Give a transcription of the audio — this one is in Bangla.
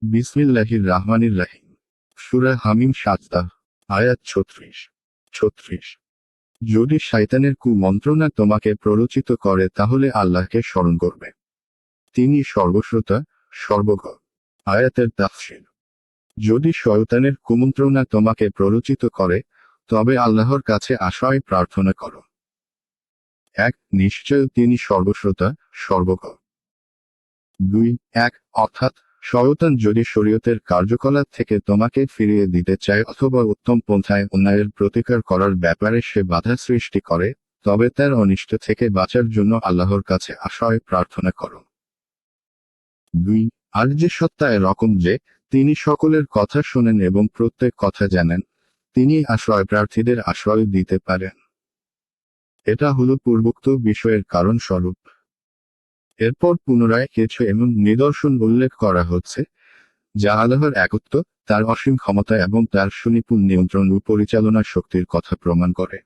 বিসমিল্লাহির রাহমানির রাহিম। সূরা হামিম সাজদা। আয়াত 36। যদি শয়তানের কুমন্ত্রণা তোমাকে প্ররোচিত করে তাহলে আল্লাহকে স্মরণ করবে। তিনি সর্বশ্রোতা, সর্বজ্ঞ। আয়াতের তাফসীর। যদি শয়তানের কুমন্ত্রণা তোমাকে প্ররোচিত করে, তবে আল্লাহর কাছে আশ্রয় প্রার্থনা করো। 1. নিশ্চয় তিনি সর্বশ্রোতা, সর্বজ্ঞ। 2. অর্থাৎ শয়তান যদি শরীয়তের কার্যকলাপ থেকে তোমাকে ফিরিয়ে দিতে চায় অথবা উত্তম পন্থায় অন্যায়ের প্রতিকার করার ব্যাপারে সে বাধা সৃষ্টি করে, তবে তার অনিষ্ট থেকে বাঁচার জন্য আল্লাহর কাছে আশ্রয় প্রার্থনা করো। 2. আর যে সত্তা এরকম যে, তিনি সকলের কথা শোনেন এবং প্রত্যেক কথা জানেন, তিনি আশ্রয় প্রার্থীদের আশ্রয় দিতে পারেন। এটা হলো পূর্বোক্ত বিষয়ের কারণ স্বরূপ। এরপর পুনরায় কিছু এমন নিদর্শন উল্লেখ করা হচ্ছে, যা আল্লাহর একত্ব, তার অসীম ক্ষমতা এবং তার সুনিপুণ নিয়ন্ত্রণ ও পরিচালনা শক্তির কথা প্রমাণ করে।